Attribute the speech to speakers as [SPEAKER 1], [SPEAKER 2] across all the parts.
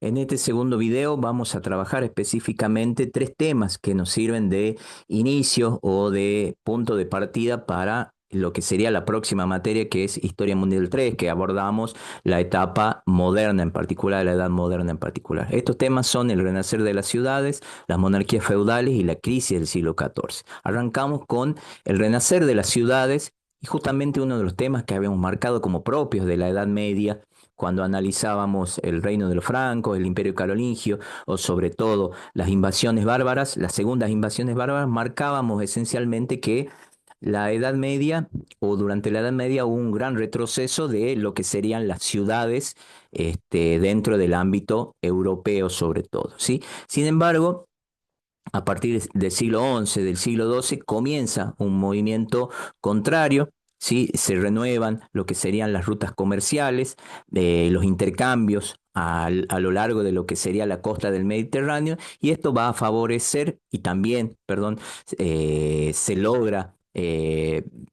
[SPEAKER 1] En este segundo video vamos a trabajar específicamente tres temas que nos sirven de inicio o de punto de partida para lo que sería la próxima materia, que es Historia Mundial 3, que abordamos la etapa moderna en particular, la edad moderna en particular. Estos temas son el renacer de las ciudades, las monarquías feudales y la crisis del siglo XIV. Arrancamos con el renacer de las ciudades y justamente uno de los temas que habíamos marcado como propios de la Edad Media cuando analizábamos el reino de los francos, el imperio carolingio o sobre todo las invasiones bárbaras, las segundas invasiones bárbaras, marcábamos esencialmente que la Edad Media o durante la Edad Media hubo un gran retroceso de lo que serían las ciudades dentro del ámbito europeo sobre todo, ¿sí? Sin embargo, a partir del siglo XI, del siglo XII, comienza un movimiento contrario, ¿sí? Se renuevan lo que serían las rutas comerciales, los intercambios a lo largo de lo que sería la costa del Mediterráneo, y esto va a favorecer, y también, perdón, se logra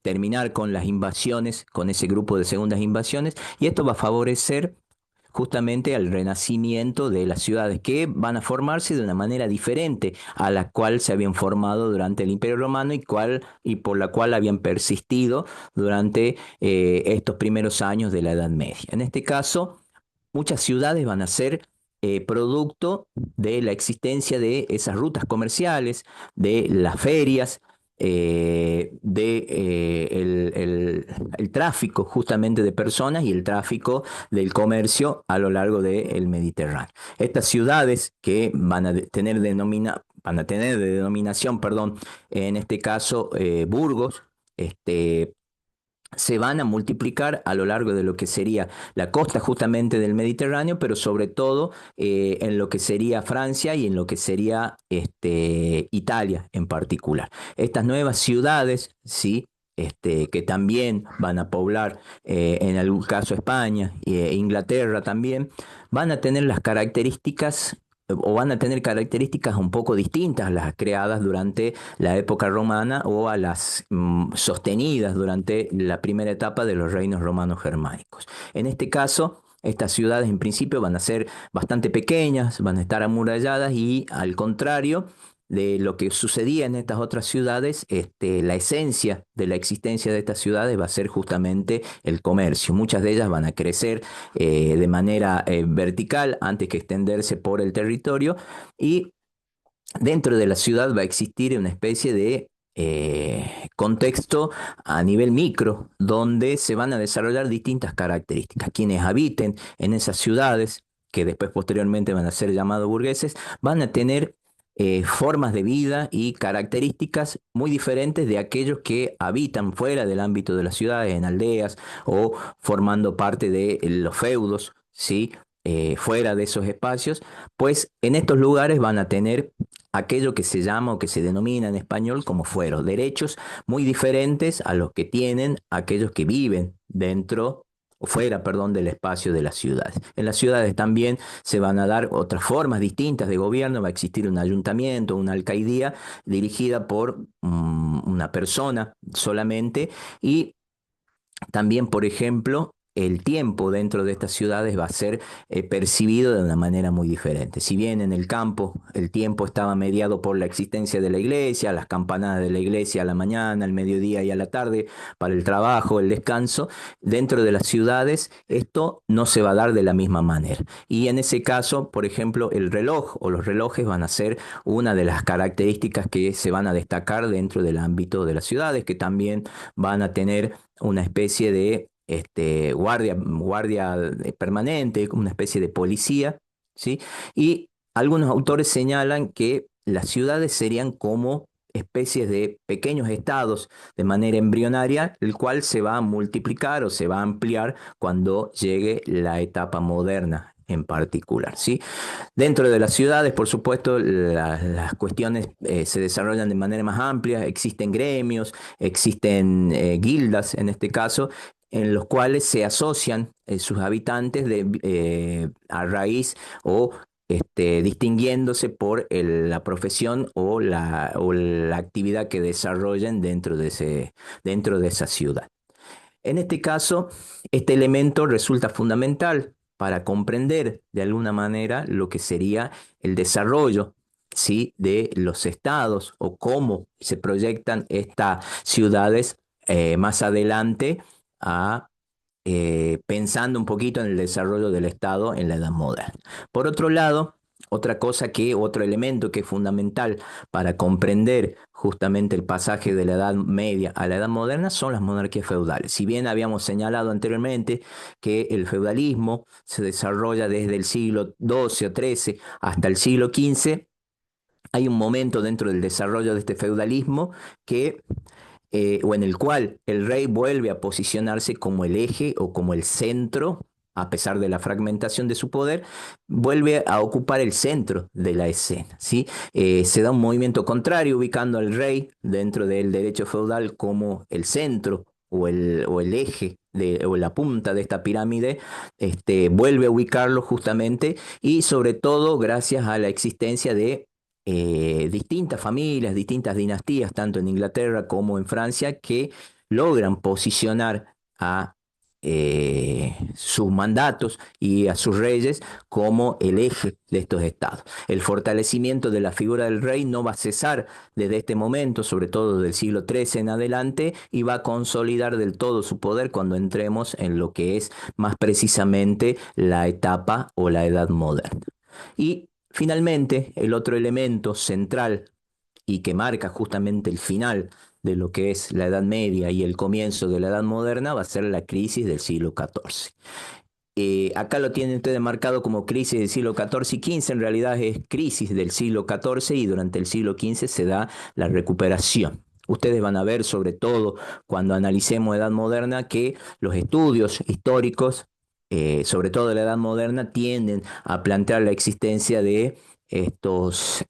[SPEAKER 1] terminar con las invasiones, con ese grupo de segundas invasiones, y esto va a favorecer justamente al renacimiento de las ciudades que van a formarse de una manera diferente a la cual se habían formado durante el Imperio Romano y por la cual habían persistido durante estos primeros años de la Edad Media. En este caso, muchas ciudades van a ser producto de la existencia de esas rutas comerciales, de las ferias, el tráfico justamente de personas y el tráfico del comercio a lo largo del Mediterráneo. Estas ciudades que van a tener de denominación, perdón, en este caso Burgos, se van a multiplicar a lo largo de lo que sería la costa justamente del Mediterráneo, pero sobre todo en lo que sería Francia y en lo que sería Italia en particular. Estas nuevas ciudades, sí, que también van a poblar en algún caso España e Inglaterra también, van a tener las características o van a tener características un poco distintas a las creadas durante la época romana o a las sostenidas durante la primera etapa de los reinos romanos germánicos. En este caso, estas ciudades en principio van a ser bastante pequeñas, van a estar amuralladas y al contrario de lo que sucedía en estas otras ciudades, la esencia de la existencia de estas ciudades va a ser justamente el comercio. Muchas de ellas van a crecer de manera vertical antes que extenderse por el territorio y dentro de la ciudad va a existir una especie de contexto a nivel micro, donde se van a desarrollar distintas características. Quienes habiten en esas ciudades, que después posteriormente van a ser llamados burgueses, van a tener formas de vida y características muy diferentes de aquellos que habitan fuera del ámbito de las ciudades, en aldeas o formando parte de los feudos, ¿sí? Fuera de esos espacios, pues en estos lugares van a tener aquello que se llama o que se denomina en español como fueros, derechos muy diferentes a los que tienen aquellos que viven dentro o fuera, perdón, del espacio de las ciudades. En las ciudades también se van a dar otras formas distintas de gobierno, va a existir un ayuntamiento, una alcaidía dirigida por una persona solamente y también, por ejemplo, el tiempo dentro de estas ciudades va a ser percibido de una manera muy diferente. Si bien en el campo el tiempo estaba mediado por la existencia de la iglesia, las campanadas de la iglesia a la mañana, al mediodía y a la tarde para el trabajo, el descanso, dentro de las ciudades esto no se va a dar de la misma manera. Y en ese caso, por ejemplo, el reloj o los relojes van a ser una de las características que se van a destacar dentro del ámbito de las ciudades, que también van a tener una especie de guardia permanente, una especie de policía, ¿sí? Y algunos autores señalan que las ciudades serían como especies de pequeños estados de manera embrionaria, el cual se va a multiplicar o se va a ampliar cuando llegue la etapa moderna en particular, ¿sí? Dentro de las ciudades, por supuesto, las cuestiones se desarrollan de manera más amplia, existen gremios, existen guildas en este caso, en los cuales se asocian sus habitantes a raíz o distinguiéndose por la profesión o la actividad que desarrollen dentro de esa ciudad. En este caso, este elemento resulta fundamental para comprender de alguna manera lo que sería el desarrollo, ¿sí?, de los estados o cómo se proyectan estas ciudades más adelante pensando un poquito en el desarrollo del Estado en la Edad Moderna. Por otro lado, otro elemento que es fundamental para comprender justamente el pasaje de la Edad Media a la Edad Moderna son las monarquías feudales. Si bien habíamos señalado anteriormente que el feudalismo se desarrolla desde el siglo XII o XIII hasta el siglo XV, hay un momento dentro del desarrollo de este feudalismo o en el cual el rey vuelve a posicionarse como el eje o como el centro, a pesar de la fragmentación de su poder, vuelve a ocupar el centro de la escena, ¿sí? Se da un movimiento contrario, ubicando al rey dentro del derecho feudal como el centro o el eje o la punta de esta pirámide, vuelve a ubicarlo justamente y sobre todo gracias a la existencia de distintas familias, distintas dinastías, tanto en Inglaterra como en Francia, que logran posicionar a sus mandatos y a sus reyes como el eje de estos estados. El fortalecimiento de la figura del rey no va a cesar desde este momento, sobre todo del siglo XIII en adelante, y va a consolidar del todo su poder cuando entremos en lo que es más precisamente la etapa o la edad moderna. Y finalmente, el otro elemento central y que marca justamente el final de lo que es la Edad Media y el comienzo de la Edad Moderna va a ser la crisis del siglo XIV. Acá lo tienen ustedes marcado como crisis del siglo XIV y XV, en realidad es crisis del siglo XIV y durante el siglo XV se da la recuperación. Ustedes van a ver, sobre todo cuando analicemos Edad Moderna, que los estudios históricos, sobre todo de la Edad Moderna, tienden a plantear la existencia de estos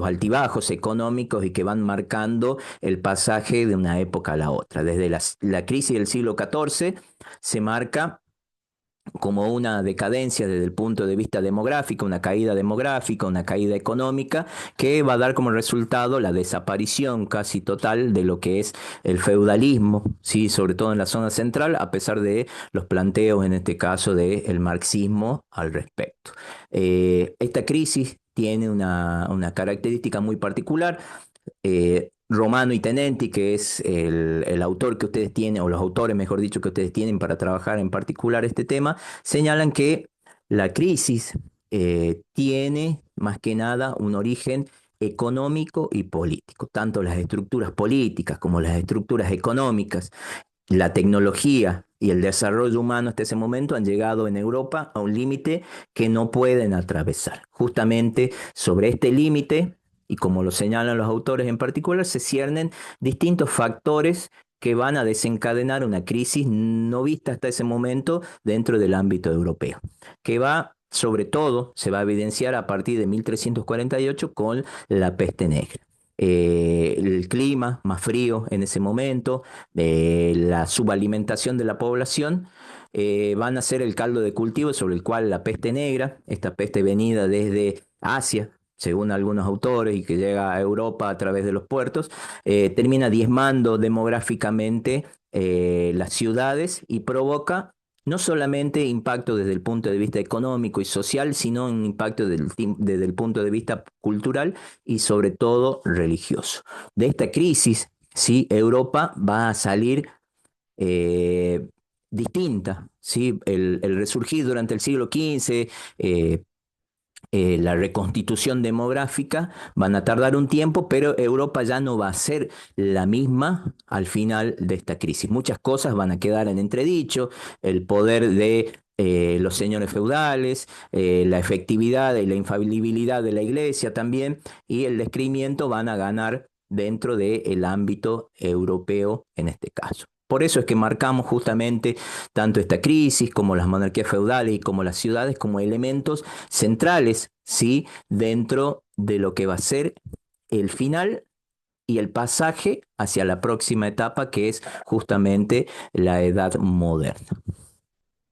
[SPEAKER 1] altibajos económicos y que van marcando el pasaje de una época a la otra. Desde la crisis del siglo XIV se marca como una decadencia desde el punto de vista demográfico, una caída demográfica, una caída económica, que va a dar como resultado la desaparición casi total de lo que es el feudalismo, ¿sí?, sobre todo en la zona central, a pesar de los planteos, en este caso, del marxismo al respecto. Esta crisis tiene una característica muy particular. Romano y Tenenti, que es el autor que ustedes tienen, o los autores, mejor dicho, que ustedes tienen para trabajar en particular este tema, señalan que la crisis tiene más que nada un origen económico y político, tanto las estructuras políticas como las estructuras económicas, la tecnología y el desarrollo humano hasta ese momento han llegado en Europa a un límite que no pueden atravesar. Justamente sobre este límite, y como lo señalan los autores en particular, se ciernen distintos factores que van a desencadenar una crisis no vista hasta ese momento dentro del ámbito europeo, que sobre todo, se va a evidenciar a partir de 1348 con la peste negra. El clima más frío en ese momento, la subalimentación de la población, van a ser el caldo de cultivo sobre el cual la peste negra, esta peste venida desde Asia, según algunos autores, y que llega a Europa a través de los puertos, termina diezmando demográficamente las ciudades y provoca no solamente impacto desde el punto de vista económico y social, sino un impacto desde el punto de vista cultural y sobre todo religioso. De esta crisis, sí, Europa va a salir eh, distinta, ¿sí? El resurgir durante el siglo XV, la reconstitución demográfica, van a tardar un tiempo, pero Europa ya no va a ser la misma al final de esta crisis. Muchas cosas van a quedar en entredicho, el poder de los señores feudales, la efectividad y la infalibilidad de la iglesia también, y el descreimiento van a ganar dentro del ámbito europeo en este caso. Por eso es que marcamos justamente tanto esta crisis como las monarquías feudales y como las ciudades como elementos centrales, ¿sí?, dentro de lo que va a ser el final y el pasaje hacia la próxima etapa, que es justamente la edad moderna.